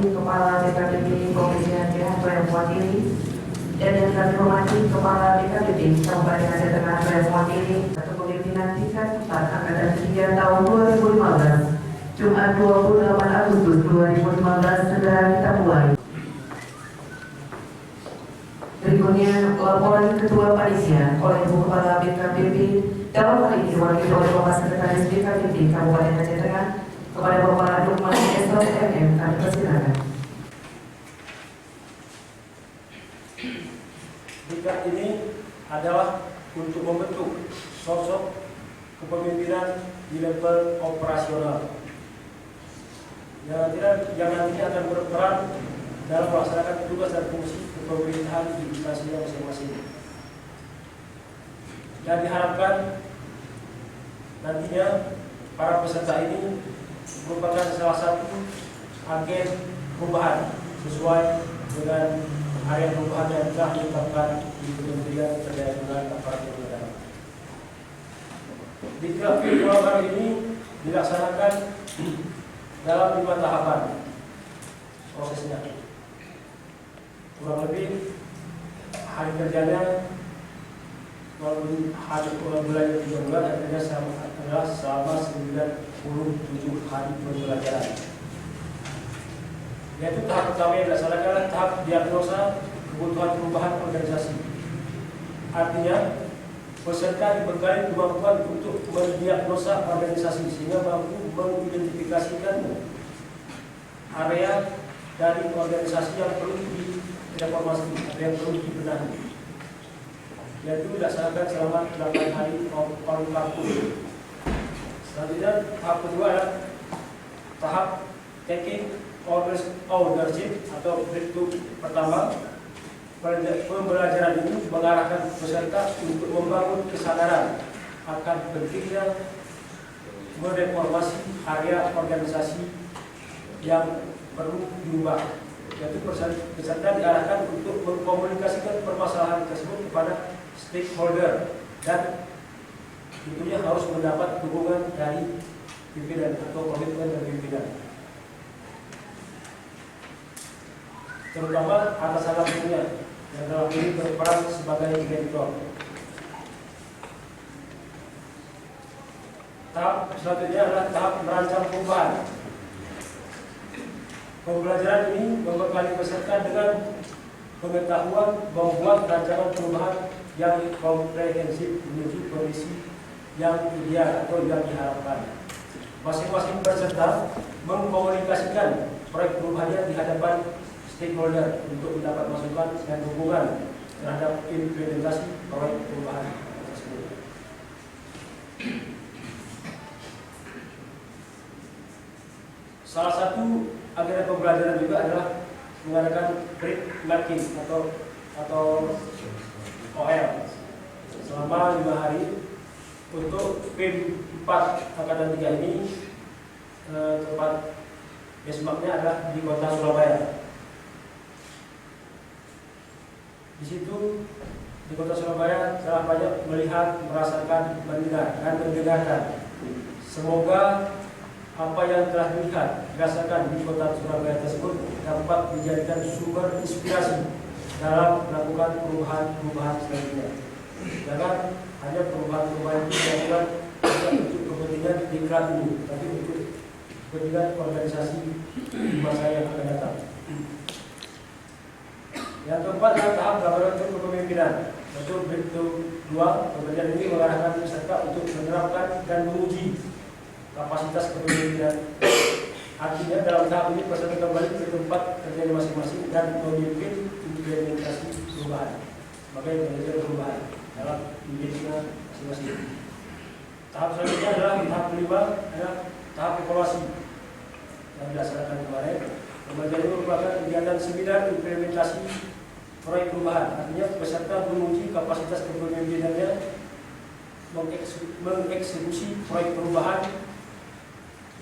Kepala BKPD Provinsi Aceh atau yang mewakili, dan yang kami hormati Kepala BKPD Kabupaten Aceh Tengah atau yang mewakili Kepemimpinan Tingkat 4 Angkatan 3 tahun 2015, Jumat 28 Agustus 2015, segera kita mulai. Berikutnya laporan Ketua Panitia oleh Ibu Kepala BKPD dalam hal ini diwakili oleh Bapak Sekretaris BKPD Kabupaten Aceh Tengah kepada Bapak Lukman Esok MM. Kami persilakan. Diklat ini adalah untuk membentuk sosok kepemimpinan di level operasional yang nantinya akan berperan dalam melaksanakan tugas dan fungsi pemerintahan di instansinya masing-masing. Dan diharapkan nantinya para peserta ini merupakan salah satu agen perubahan sesuai dengan area perubahan yang telah ditetapkan di Kementerian Perdagangan Aparatur Negara. Diklat virtual kali ini dilaksanakan dalam 5 tahapan prosesnya. Kurang lebih hari kerjanya melalui hari bulan 3 bulan artinya adalah selama 97 hari pembelajaran. Yaitu tahap pertama yang dilaksanakan adalah tahap diagnosa kebutuhan perubahan organisasi. Artinya peserta dibekali kemampuan untuk mendiagnosa organisasi sehingga mampu mengidentifikasikan area dari organisasi yang perlu direformasi atau yang perlu dibenahi. Yaitu dilaksanakan selama 8 hari paruh waktu. Selanjutnya tahap kedua adalah tahap taking ownership atau berikut pertama. Pembelajaran ini mengarahkan peserta untuk membangun kesadaran akan pentingnya mereformasi area organisasi yang perlu diubah. Yaitu peserta diarahkan untuk mengkomunikasikan permasalahan tersebut kepada stakeholder dan tentunya harus mendapat dukungan dari pimpinan atau komitmen dari pimpinan, terutama atasan langsungnya yang dalam ini berperan sebagai mentor. Tahap selanjutnya adalah tahap merancang perubahan. Pembelajaran ini membekali peserta dengan pengetahuan membuat rancangan perubahan yang komprehensif menuju kondisi yang ideal atau yang diharapkan. Masing-masing peserta mengkomunikasikan proyek perubahannya di hadapan stakeholder untuk mendapat masukan dan dukungan terhadap implementasi proyek perubahan tersebut. Salah satu agenda pembelajaran juga adalah mengadakan break making atau OL selama 5 hari untuk PIM 4 Angkatan 3 ini. Tempat benchmarknya adalah di kota Surabaya. Di situ di kota Surabaya telah banyak melihat, merasakan, mendengar dan mendengarkan. Semoga apa yang telah dilihat, dirasakan di kota Surabaya tersebut dapat dijadikan sumber inspirasi dalam melakukan perubahan-perubahan selanjutnya. Jangan hanya perubahan-perubahan itu dilakukan untuk kepentingan diklat ini, tapi untuk kepentingan organisasi di masa yang akan datang. Yang keempat adalah tahap gambaran kepemimpinan. Untuk berikut 2, pembelajaran ini mengarahkan peserta untuk menerapkan dan menguji kapasitas kepemimpinan. Artinya dalam tahap ini peserta kembali ke tempat kerjanya masing-masing dan memimpin implementasi perubahan sebagai manajer perubahan dalam unitnya masing-masing. Tahap selanjutnya adalah tahap kelima, adalah tahap evaluasi yang dilaksanakan kemarin. Pembelajaran ini merupakan kegiatan seminar implementasi proyek perubahan. Artinya peserta menguji kapasitas kepemimpinannya mengeksekusi proyek perubahan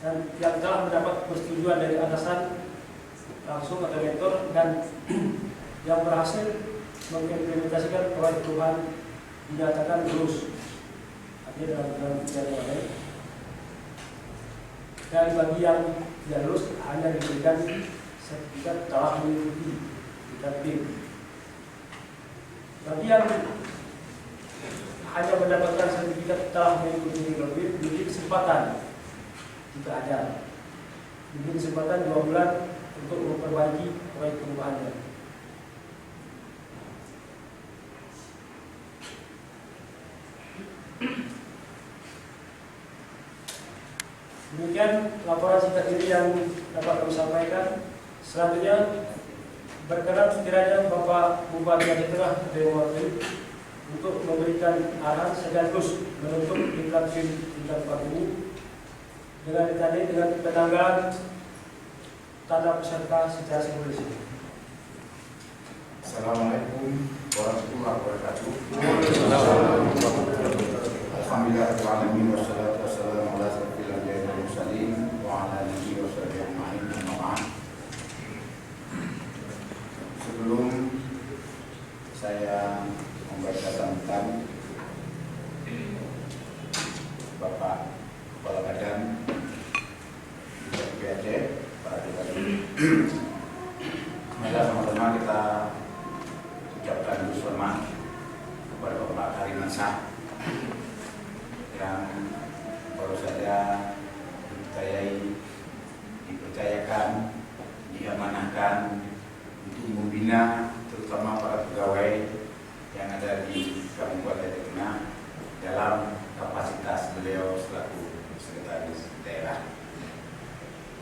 dan yang telah mendapat persetujuan dari atasan langsung atau mentor dan yang berhasil mengimplementasikan proyek perubahan dinyatakan lulus. Artinya dalam yang lain. Dan bagi yang tidak lulus hanya diberikan sertifikat telah mengikuti tingkat B. Bagi yang hanya mendapatkan sertifikat telah mengikuti tingkat B, diberi kesempatan jika ada, diberi kesempatan 2 bulan untuk memperbaiki proyek perubahannya. Demikian laporan singkat diri yang dapat kami sampaikan. Selanjutnya berkenan sekiranya Bapak Bupati Aceh Tengah Dewa Wakil untuk memberikan arahan sekaligus menutup diklat tingkat 4 ini dengan ditandai dengan penanggalan tanda peserta secara simbolis. Assalamualaikum warahmatullahi wabarakatuh. Alhamdulillahirrahmanirrahim. Wassalatu wassalamu ala asyrofil anbiya'i wal mursalin wa ala alihi wa sahbihi ajma'in. Amma ba'd. Sebelum saya membaca sambutan Bapak Kepala Badan BPAC, Pak Bupati, marilah sama-sama kita ucapkan dulu selamat kepada Bapak Harimansyah yang baru saja dipercayakan, diamanahkan untuk membina terutama para pegawai yang ada di Kabupaten Aceh Tengah dalam kapasitas beliau selaku sekretaris daerah.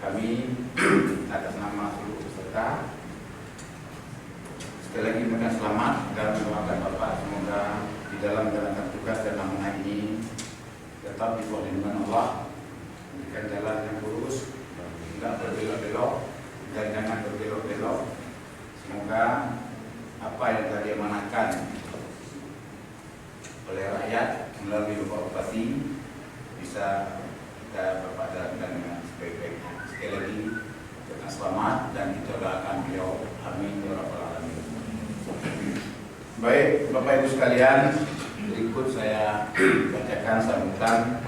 Kami atas nama seluruh peserta sekali lagi mengucapkan selamat dan mendoakan Bapak semoga di dalam menjalankan tugas dan amanah ini tetap di bawah lindungan Allah, memberikan jalan yang lurus, tidak berbelok-belok dan jangan berbelok-belok. Semoga apa yang telah diamanahkan oleh rakyat melalui Bapak Bupati bisa kita berjalankan dengan sebaik-baiknya. Sekali lagi kita selamat dan kita doakan beliau. Amin ya rabbal alamin. Baik, Bapak Ibu sekalian, berikut saya bacakan sambutan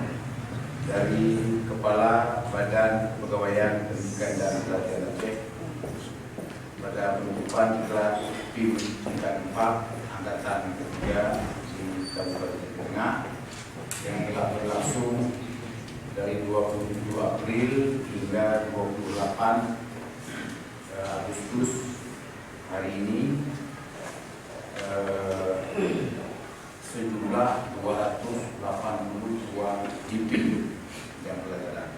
dari Kepala Badan Kepegawaian Pendidikan dan Pelatihan Aceh pada penutupan diklat PIM tingkat 4 angkatan ketiga di Kabupaten Aceh Tengah yang telah berlangsung dari 27 April hingga 28 Agustus hari ini, sejumlah 282 GP yang pelajaran.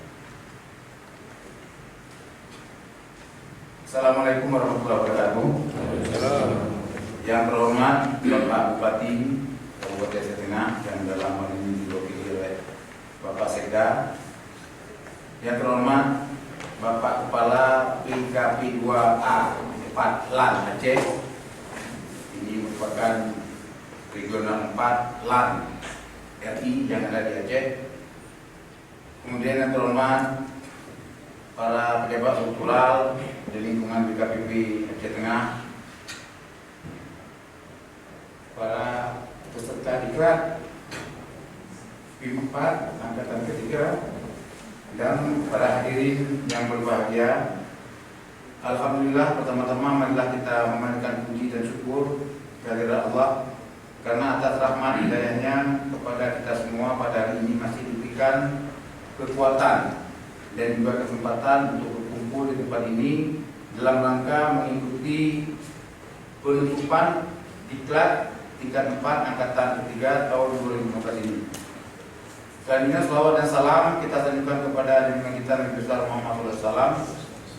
Assalamualaikum warahmatullahi wabarakatuh. Yang terhormat Bapak Bupati Kabupaten Aceh Tengah yang dalam hal ini diwakili oleh Bapak Sekda. Yang terhormat Bapak Kepala PKP 2A 4 LAN Aceh. Ini merupakan Regional 4 LAN RI yang ada di Aceh. Kemudian yang terhormat para pejabat struktural di lingkungan BKPP Aceh Tengah, para peserta diklat PIM 4 angkatan ketiga, dan para hadirin yang berbahagia. Alhamdulillah, pertama-tama marilah kita memanjatkan puji dan syukur kehadirat Allah karena atas rahmat hidayahnya kepada kita semua pada hari ini masih diberikan kekuatan dan juga kesempatan untuk berkumpul di tempat ini dalam rangka mengikuti penutupan diklat tingkat 4 angkatan ketiga tahun 2015 ini. Selanjutnya selawat dan salam kita sanjungkan kepada junjungan kita Nabi besar Muhammad SAW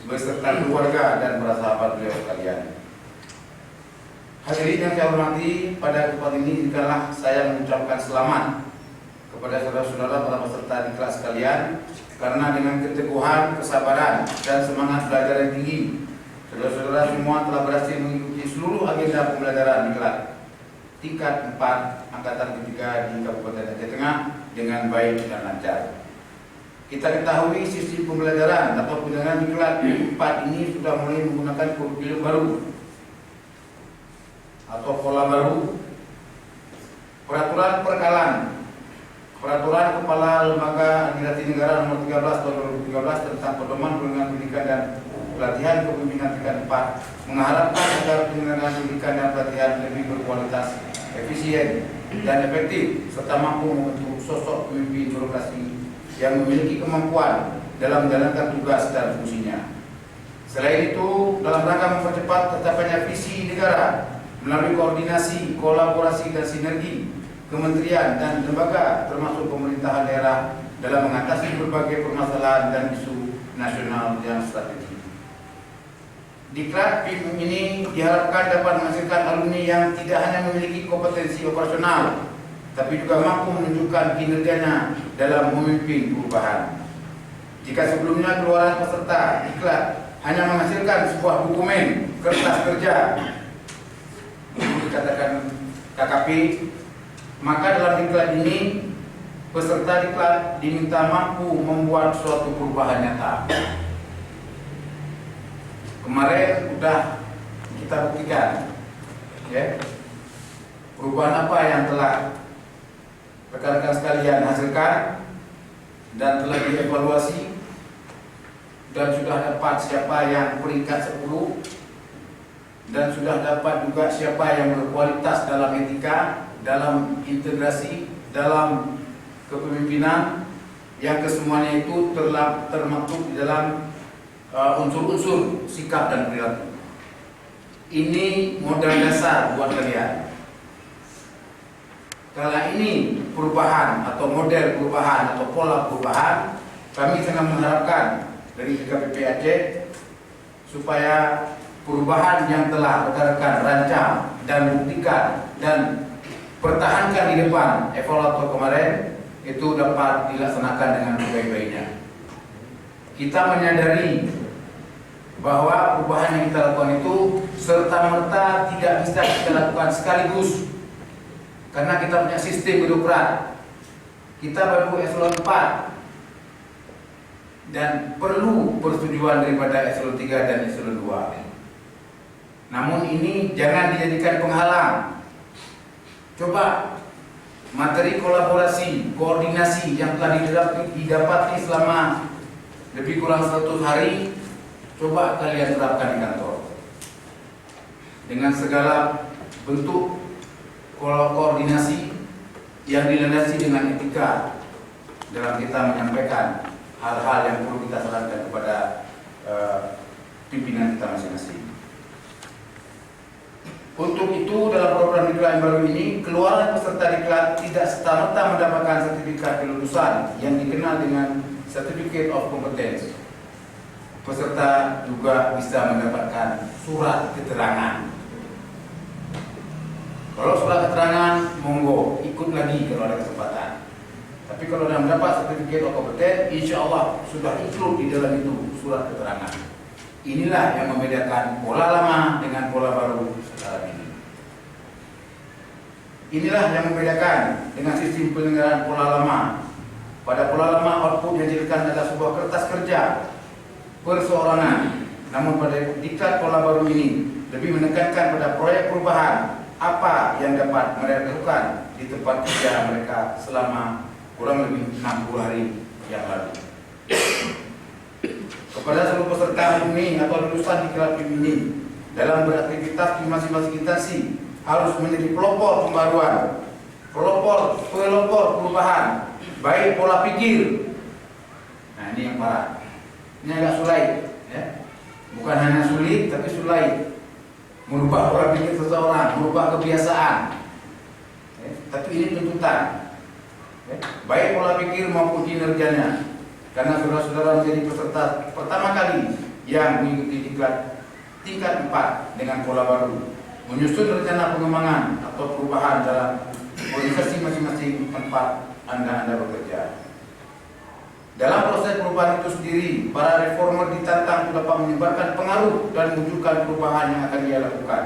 beserta keluarga dan para sahabat beliau sekalian. Hadirin yang saya hormati, pada kesempatan ini izinkanlah saya mengucapkan selamat kepada saudara-saudara para peserta diklat sekalian, karena dengan keteguhan, kesabaran dan semangat belajar yang tinggi, saudara-saudara semua telah berhasil mengikuti seluruh agenda pembelajaran diklat tingkat 4 angkatan ketiga di Kabupaten Aceh Tengah dengan baik dan lancar. Kita ketahui sistem pembelajaran atau penyelenggaraan diklat 4 ini sudah mulai menggunakan kurikulum baru atau pola baru, peraturan perkalan, peraturan Kepala Lembaga Administrasi Negara nomor 13 tahun 2013 tentang pedoman pelanggan pendidikan dan pelatihan kepemimpinan tingkat 4, mengharapkan agar penyelenggaraan pendidikan dan pelatihan lebih berkualitas, efisien, dan efektif, serta mampu membentuk sosok pemimpin birokrasi yang memiliki kemampuan dalam menjalankan tugas dan fungsinya. Selain itu, dalam rangka mempercepat tercapainya visi negara melalui koordinasi, kolaborasi, dan sinergi kementerian dan lembaga termasuk pemerintahan daerah dalam mengatasi berbagai permasalahan dan isu nasional yang strategis. Diklat PIM ini diharapkan dapat menghasilkan alumni yang tidak hanya memiliki kompetensi operasional, tapi juga mampu menunjukkan kinerjanya dalam memimpin perubahan. Jika sebelumnya keluaran peserta diklat hanya menghasilkan sebuah dokumen kertas kerja, dikatakan KKP, maka dalam diklat ini peserta diklat diminta mampu membuat suatu perubahan nyata. Kemarin sudah kita buktikan, ya, perubahan apa yang telah rekan-rekan sekalian hasilkan dan telah dievaluasi, dan sudah dapat siapa yang peringkat 10, dan sudah dapat juga siapa yang berkualitas dalam etika, dalam integrasi, dalam kepemimpinan, yang kesemuanya itu termaktub di dalam unsur-unsur sikap dan perilaku. Ini modal dasar buat kalian. Kalau ini perubahan atau model perubahan atau pola perubahan, kami sangat mengharapkan dari DKPP Aceh supaya perubahan yang telah rekan-rekan rancang dan buktikan dan pertahankan di depan evaluator kemarin itu dapat dilaksanakan dengan sebaik-baiknya. Kita menyadari bahwa perubahan yang kita lakukan itu serta-merta tidak bisa kita lakukan sekaligus, karena kita punya sistem birokrat. Kita baru eselon 4 dan perlu persetujuan daripada eselon 3 dan eselon 2. Namun ini jangan dijadikan penghalang. Coba materi kolaborasi, koordinasi yang telah didapati selama lebih kurang 100 hari, coba kalian terapkan di kantor. Dengan segala bentuk koordinasi yang dilandasi dengan etika dalam kita menyampaikan hal-hal yang perlu kita sarankan kepada pimpinan kita masing-masing. Untuk itu, dalam program diklat yang baru ini, keluaran peserta diklat tidak serta-merta mendapatkan sertifikat kelulusan yang dikenal dengan Certificate of Competence. Peserta juga bisa mendapatkan surat keterangan. Kalau surat keterangan, monggo ikut lagi kalau ada kesempatan. Tapi kalau dah mendapat Certificate of Competence, insya Allah sudah include di dalam itu surat keterangan. Inilah yang membedakan pola lama dengan pola baru sekarang ini. Inilah yang membedakan dengan sistem penyelenggaraan pola lama. Pada pola lama, output yang dihasilkan adalah sebuah kertas kerja perseorangan. Namun pada diklat pola baru ini lebih menekankan pada proyek perubahan apa yang dapat mereka lakukan di tempat kerja mereka selama kurang lebih 60 hari yang lalu. Kepada seluruh peserta alumni atau lulusan diklat PIM ini dalam beraktivitas di masing-masing instansi harus menjadi pelopor pembaruan, pelopor perubahan, baik pola pikir. Nah, ini yang parah. Ini agak sulit, ya. Bukan hanya sulit, tapi sulit. Merubah pola pikir seseorang, merubah kebiasaan. Ya, tapi ini tuntutan. Ya, baik pola pikir maupun kinerjanya. Karena saudara-saudara menjadi peserta pertama kali yang mengikuti diklat tingkat 4 dengan pola baru, menyusun rencana pengembangan atau perubahan dalam organisasi masing-masing tempat Anda bekerja. Dalam proses perubahan itu sendiri, para reformer ditantang untuk dapat menyebarkan pengaruh dan mewujudkan perubahan yang akan dia lakukan.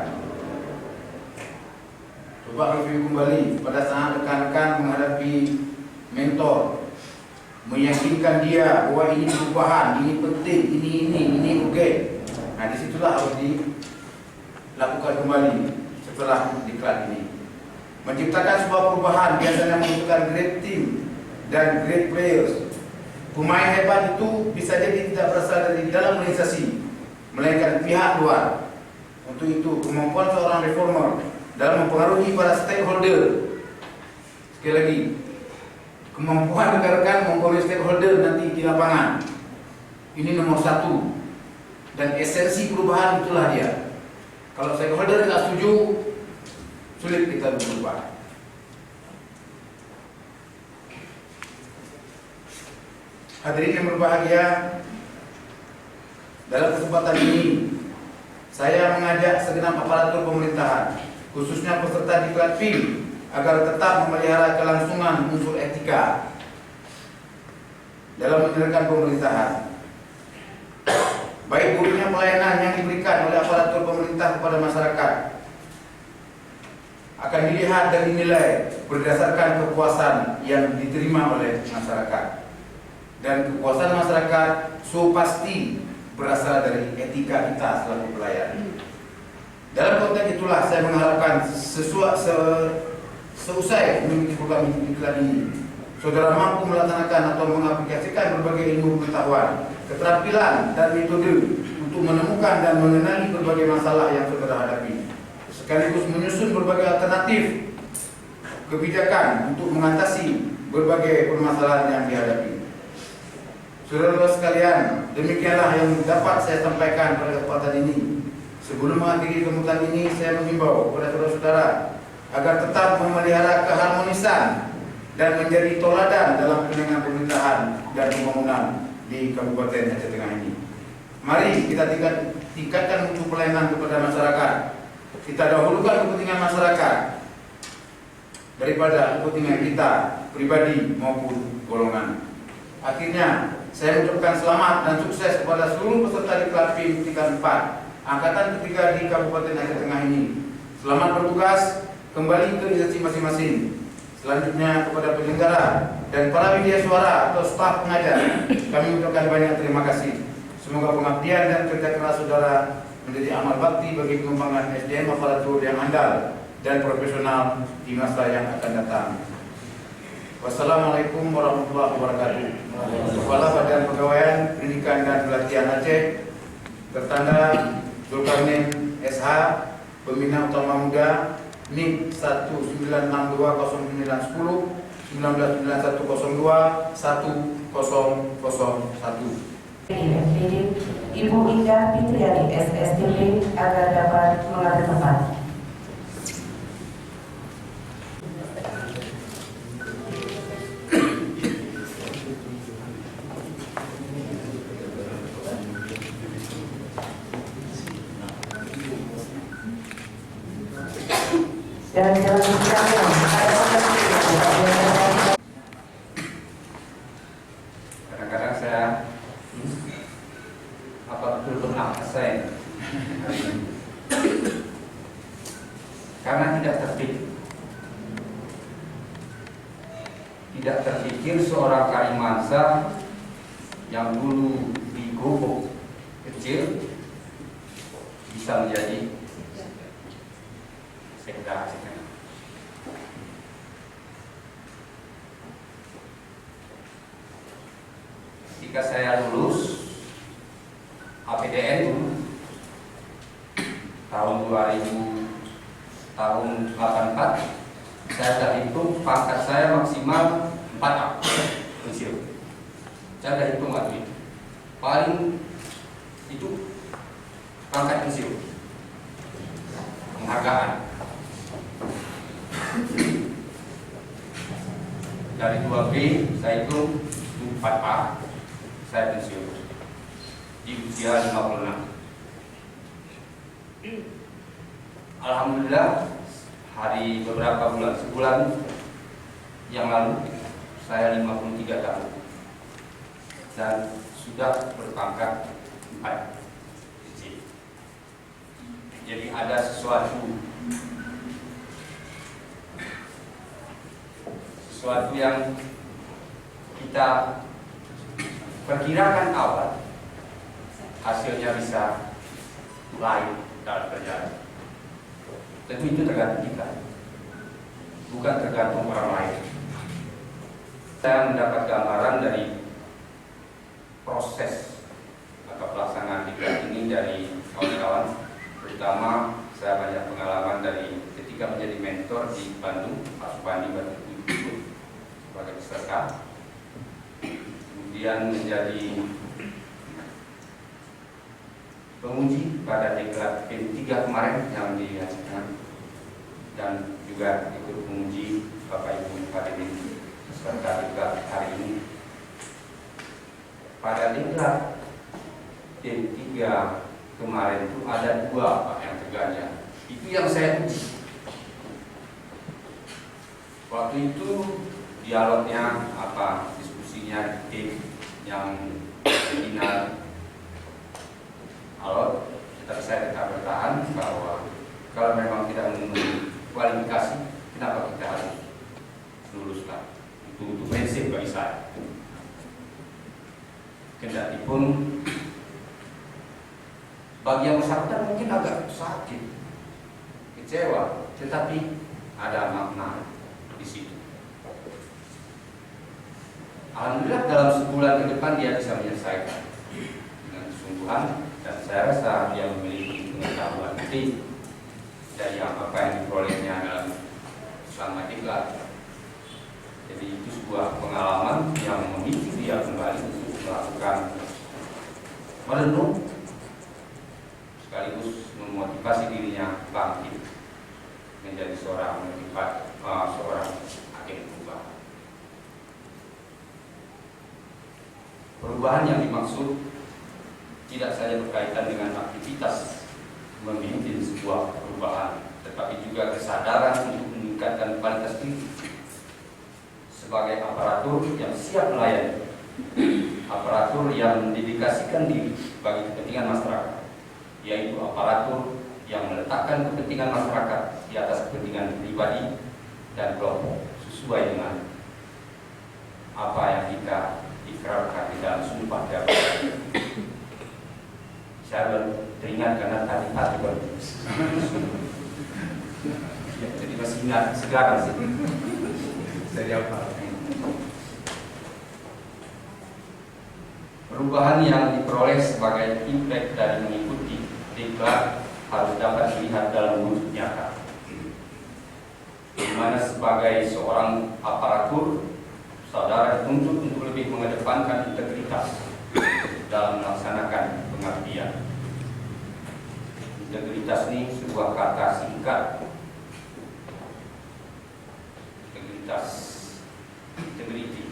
Coba review kembali pada saat rekan-rekan menghadapi mentor, meyakinkan dia bahwa ini perubahan, ini penting, ini oke. Nah, disitulah harus dilakukan kembali setelah diklat ini. Menciptakan sebuah perubahan biasanya membutuhkan great team dan great players. Pemain hebat itu bisa jadi tidak berasal dari dalam organisasi, melainkan pihak luar. Untuk itu, kemampuan seorang reformer dalam mempengaruhi para stakeholder, sekali lagi, kemampuan rekan-rekan mempengaruhi stakeholder nanti di lapangan, ini nomor satu. Dan esensi perubahan itulah dia. Kalau stakeholder tidak setuju, sulit kita berubah. Hadirin yang berbahagia, dalam kesempatan ini saya mengajak segenap aparatur pemerintahan, khususnya peserta diklat PIM, agar tetap memelihara kelangsungan unsur etika dalam menjalankan pemerintahan. Baik buruknya pelayanan yang diberikan oleh aparatur pemerintah kepada masyarakat akan dilihat dan dinilai berdasarkan kepuasan yang diterima oleh masyarakat. Dan kepuasan masyarakat so pasti berasal dari etika kita selaku pelayan. Dalam konteks itulah saya mengharapkan seusai mengikuti program diklat ini, saudara mampu melaksanakan atau mengaplikasikan berbagai ilmu pengetahuan, keterampilan dan metode untuk menemukan dan mengenali berbagai masalah yang saudara hadapi, sekaligus menyusun berbagai alternatif kebijakan untuk mengatasi berbagai permasalahan yang dihadapi. Saudara-saudara sekalian, demikianlah yang dapat saya sampaikan pada kesempatan ini. Sebelum mengakhiri kemutan ini, saya mengimbau kepada saudara-saudara agar tetap memelihara keharmonisan dan menjadi toladan dalam penyelenggaraan pemerintahan dan pembangunan di Kabupaten Aceh Tengah ini. Mari kita tingkatkan mutu pelayanan kepada masyarakat. Kita dahulukan kepentingan masyarakat daripada kepentingan kita pribadi maupun golongan. Akhirnya, saya mengucapkan selamat dan sukses kepada seluruh peserta diklat PIM tingkat 4 Angkatan ketiga di Kabupaten Aceh Tengah ini. Selamat bertugas kembali ke instansi masing-masing. Selanjutnya kepada penyelenggara dan para media suara atau staf pengajar, kami mengucapkan banyak terima kasih. Semoga pengabdian dan kerja keras saudara menjadi amal bakti bagi pengembangan SDM aparatur yang andal dan profesional di masa yang akan datang. Wassalamualaikum warahmatullahi wabarakatuh. Kepala Badan Pegawaian Pendidikan dan Pelatihan Aceh, tertanda Zulkarnain SH, Pembina Utama Muda, NIK 1962090 199102 1001. Ibu Indah Fitriani SSDP agar dapat mengambil tempat. Dan dalam persidangan kadang-kadang saya betul bernafas saya karena tidak terpikir seorang Kalimansa yang dulu digobok kecil bisa menjadi sekda. Ketika saya lulus APDN tahun 84, saya sudah hitung pangkat saya maksimal 4A pensiun. Saya sudah hitung waktu itu paling itu pangkat pensiun, penghargaan. Dari 2B saya hitung 4A, saya pensiun di usia 56. Alhamdulillah, sebulan yang lalu saya 53 tahun dan sudah berpangkat 4. Jadi ada sesuatu yang kita perkirakan awal, hasilnya bisa lain dalam berjalan. Tentu itu tergantung kita, bukan tergantung orang lain. Saya mendapat gambaran dari proses atau pelaksanaan diklat ini dari terutama saya banyak pengalaman dari ketika menjadi mentor di Bandung, Pak Supandi Batu Putih sebagai peserta, kemudian menjadi penguji pada diklat P3 kemarin yang dihasilkan, dan juga ikut penguji Bapak Ibu hadirin peserta diklat hari ini. Pada diklat P3 kemarin itu ada 2 Pak yang terganjal. Itu yang saya uji. Waktu itu dialognya apa, diskusinya tim yang final alot, tetapi saya tetap bertahan bahwa kalau memang tidak memenuhi kualifikasi, kenapa kita harus luluskan? Itu prinsip bagi saya. Kendati pun bagi yang bersangkutan mungkin agak sakit, kecewa, tetapi ada makna di situ. Alhamdulillah dalam sebulan ke depan dia bisa menyelesaikan dengan kesungguhan, dan saya rasa dia memiliki pengetahuan lebih dari apa yang diperolehnya dalam selama diklat. Jadi itu sebuah pengalaman yang memicu dia kembali untuk melakukan merenung sekaligus memotivasi dirinya bangkit menjadi seorang agen perubahan. Perubahan yang dimaksud tidak saja berkaitan dengan aktivitas memimpin sebuah perubahan, tetapi juga kesadaran untuk meningkatkan kualitas diri sebagai aparatur yang siap melayani, aparatur yang mendedikasikan diri bagi kepentingan masyarakat, yaitu aparatur yang meletakkan kepentingan masyarakat di atas kepentingan pribadi dan kelompok sesuai dengan apa yang kita ikrarkan di dalam sumpah jabatan. Saya baru teringat karena tadi baru jadi masih ingat sekarang sih. Saya apa? Perubahan yang diperoleh sebagai impact dari mengikuti diklat harus dapat dilihat dalam wujud nyata, di mana sebagai seorang aparatur, saudara dituntut untuk lebih mengedepankan integritas dalam melaksanakan pengabdian. Integritas ini sebuah kata singkat. Integrity.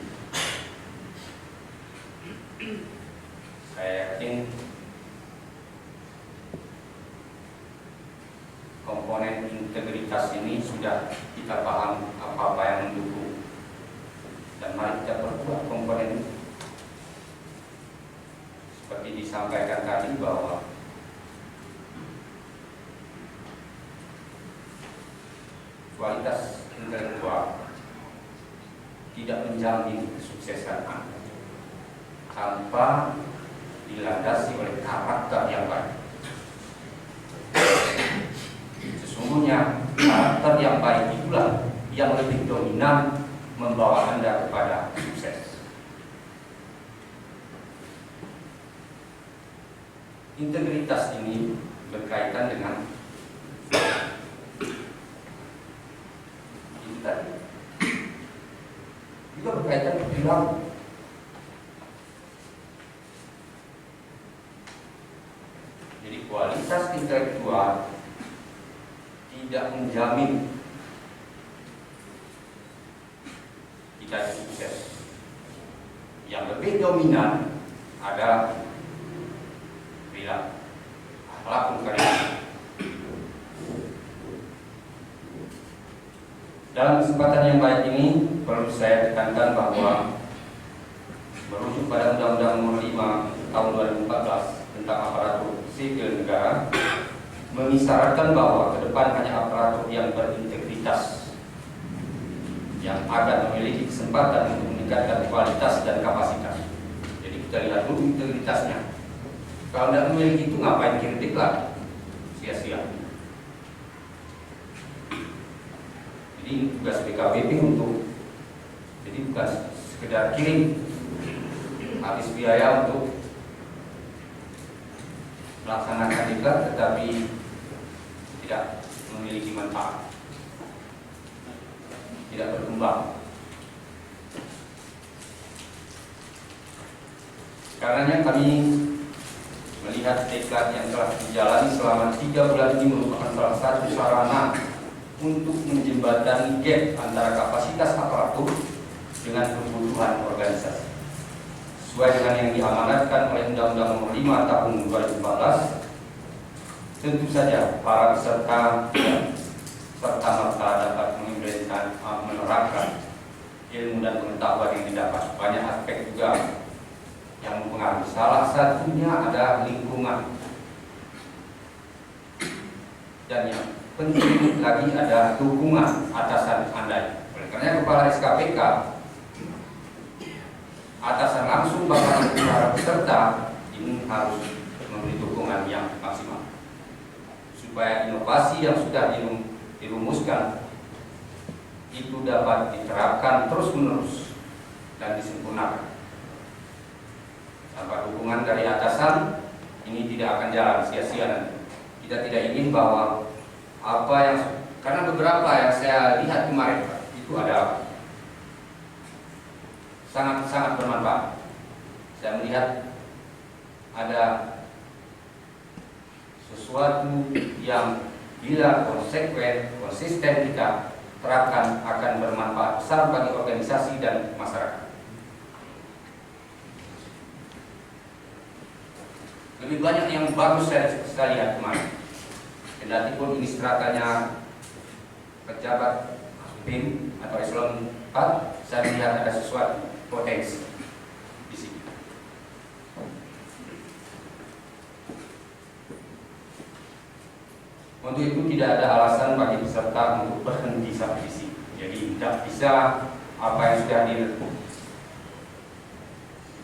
Saya yakin komponen integritas ini sudah kita paham apa-apa yang mendukung, dan mari kita perkuat komponen itu. Seperti disampaikan tadi bahwa kualitas intelektual tidak menjamin kesuksesan Anda tanpa dilandasi oleh karakter yang baik. Sesungguhnya karakter yang baik itulah yang lebih dominan membawa Anda kepada sukses. Integritas ini berkaitan dengan itu tadi. Juga berkaitan dengan perilaku. Jadi kualitas intelektual tidak menjamin kita sukses. Yang lebih dominan adalah perilaku, akhlak karakter. Dalam kesempatan yang baik ini perlu saya tekankan bahwa merujuk pada Undang-Undang Nomor 5 Tahun 2014 tentang aparatur sipil negara mengisyaratkan bahwa ke depan hanya aparatur yang berintegritas yang akan memiliki kesempatan untuk meningkatkan kualitas dan kapasitas. Jadi kita lihat dulu integritasnya. Kalau tidak memiliki itu ngapain kritik lah, sia-sia. Jadi ini tugas BKPP untuk, jadi bukan sekedar kirim habis biaya untuk melaksanakan diklat, tetapi tidak memiliki manfaat, tidak berkembang. Karenanya kami melihat diklat yang telah dijalani selama 3 bulan ini merupakan salah satu sarana untuk menjembatani gap antara kapasitas aparatur dengan kebutuhan organisasi. Sesuai dengan yang diamanatkan oleh Undang-Undang Nomor 5 Tahun 2014, tentu saja para peserta serta-merta dapat menerapkan ilmu dan pengetahuan yang didapat. Banyak aspek juga yang mempengaruhi. Salah satunya ada lingkungan, dan yang penting lagi ada dukungan atasan Anda. Oleh karena Kepala SKPK, atasan langsung bakal para peserta ini harus memberi dukungan yang maksimal supaya inovasi yang sudah dirumuskan itu dapat diterapkan terus-menerus dan disempurnakan. Tanpa dukungan dari atasan, ini tidak akan jalan, sia-sia nanti. Kita tidak ingin bahwa karena beberapa yang saya lihat kemarin itu ada sangat bermanfaat. Saya melihat ada sesuatu yang bila konsisten kita terapkan akan bermanfaat besar bagi organisasi dan masyarakat. Lebih banyak yang bagus saya lihat kemarin. Kendati pun ini stratanya pejabat PIM atau eselon 4, saya melihat ada sesuatu potensi di sini. Untuk itu tidak ada alasan bagi peserta untuk berhenti sampai di sini. Jadi tidak bisa apa yang sudah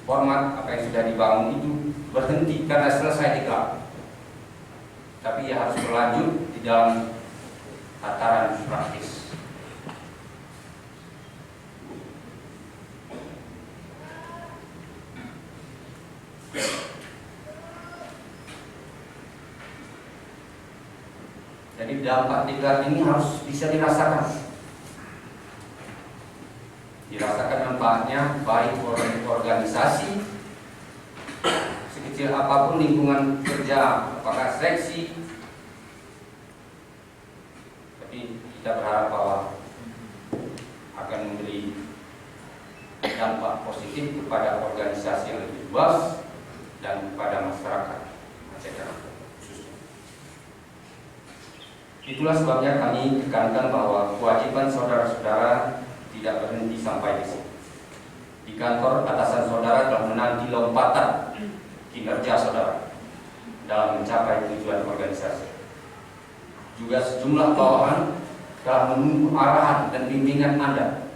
format, apa yang sudah dibangun itu berhenti karena selesai diklat. Tapi ya harus berlanjut di dalam tataran praktis. Jadi dampak diklat ini harus bisa dirasakan. Dirasakan manfaatnya baik organisasi, sekecil apapun lingkungan kerja, apakah seksi. Tapi kita berharap bahwa akan memberi dampak positif kepada organisasi yang lebih luas dan kepada masyarakat secara khusus. Itulah sebabnya kami tekankan bahwa kewajiban saudara-saudara tidak berhenti sampai di sini. Di kantor atasan saudara telah menanti lompatan kinerja saudara dalam mencapai tujuan organisasi. Juga sejumlah bawahan telah menunggu arahan dan bimbingan Anda.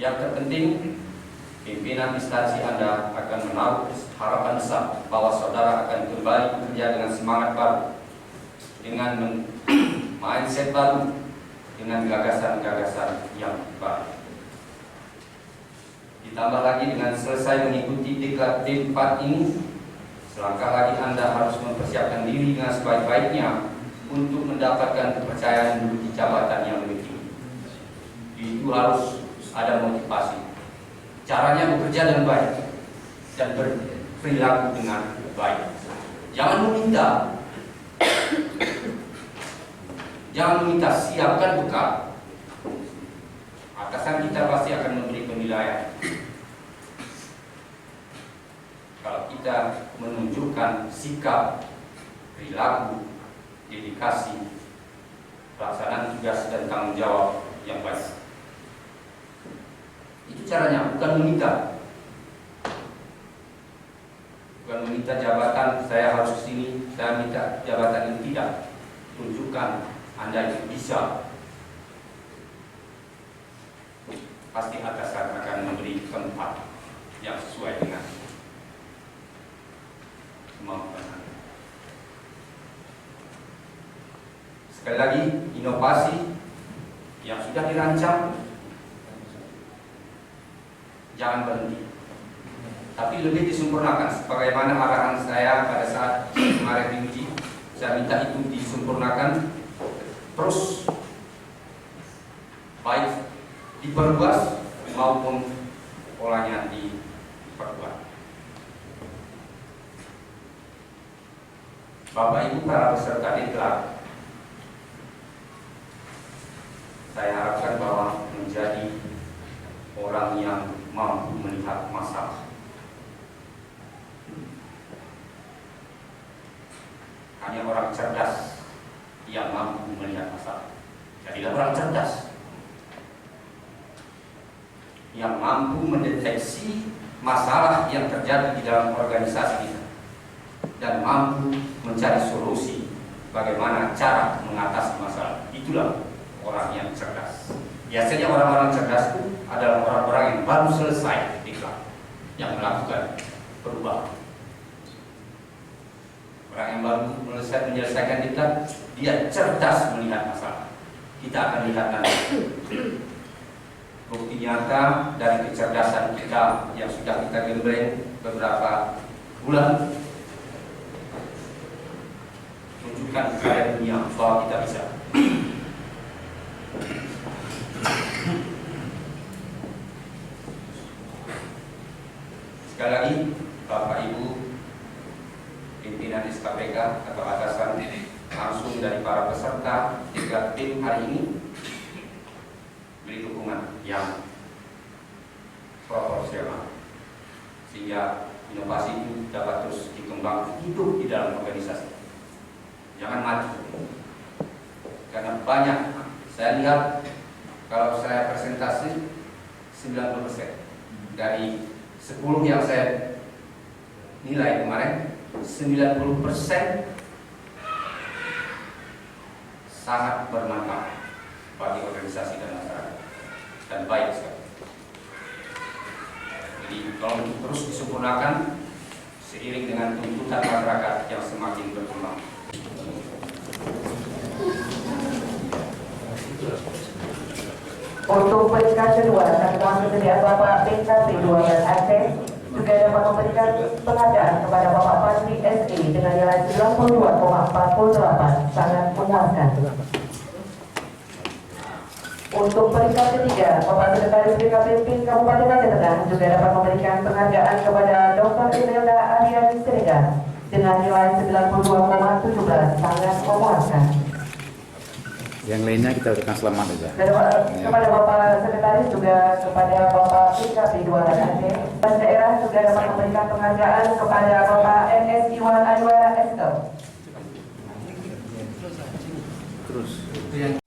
Yang terpenting, pimpinan instansi Anda akan menaruh harapan besar bahwa saudara akan kembali bekerja dengan semangat baru, dengan mindset baru, dengan gagasan-gagasan yang baru. Ditambah lagi dengan selesai mengikuti diklat D4 ini, selangkah lagi Anda harus mempersiapkan diri dengan sebaik-baiknya untuk mendapatkan kepercayaan menduduki jabatan yang lebih tinggi. Itu harus ada motivasi. Caranya bekerja dengan baik dan berperilaku dengan baik. Jangan meminta. Jangan meminta, siapkan bekal. Atasan kita pasti akan memberi penilaian. Kalau kita menunjukkan sikap, perilaku, dedikasi, pelaksanaan tugas dan tanggung jawab yang baik. Itu caranya, bukan meminta. Bukan meminta jabatan, saya harus kesini, saya minta jabatan ini, tidak. Tunjukkan Anda itu bisa. Pasti atasan akan memberi tempat yang sesuai dengan kemampuan Anda. Sekali lagi, inovasi yang sudah dirancang jangan berhenti. tapi lebih disempurnakan sebagaimana arahan saya pada saat kemarin diuji. Saya minta itu disempurnakan terus, baik diperluas maupun polanya diperkuat. Bapak Ibu para peserta diklat, saya harapkan bahwa menjadi orang yang mampu melihat masalah. Hanya orang cerdas yang mampu melihat masalah. Jadilah orang cerdas yang mampu mendeteksi masalah yang terjadi di dalam organisasi kita dan mampu mencari solusi bagaimana cara mengatasi masalah. Itulah orang yang cerdas. Biasanya orang-orang cerdas itu adalah orang-orang yang baru selesai diklat, yang melakukan perubahan. Orang yang baru menyelesaikan diklat, dia cerdas melihat masalah. Kita akan lihat nanti bukti nyata dari kecerdasan kita yang sudah kita gembleng beberapa bulan, tunjukkan kepada dunia bahwa kita bisa. Sekali lagi, Bapak Ibu pimpinan SKPK atau atasan langsung dari para peserta tiga tim hari ini beri dukungan yang proporsional sehingga inovasi itu dapat terus dikembangkan hidup di dalam organisasi. Jangan mati, karena banyak saya lihat kalau saya presentasi 90% dari 10 yang saya nilai kemarin, 90% sangat bermanfaat bagi organisasi dan masyarakat dan baik sekali. Jadi kalau terus disempurnakan seiring dengan tuntutan masyarakat yang semakin berkembang. Untuk peringkat kedua, satuan kesediaan Bapak PKP 12 Aceh juga dapat memberikan penghargaan kepada Bapak Fadli SE dengan nilai 92,48, sangat memuaskan. Untuk peringkat ketiga, Bapak Sekretaris BKPP Kabupaten Aceh Tengah juga dapat memberikan penghargaan kepada Dr. Imelda Ariani Siregar dengan nilai 92,17, sangat memuaskan. Yang lainnya kita ucapkan selamat aja. Kepada Bapak Sekretaris juga kepada Bapak PKP 2 Aceh dan daerah juga dapat memberikan penghargaan kepada Bapak NS Iwan Anwar Estel. Terus.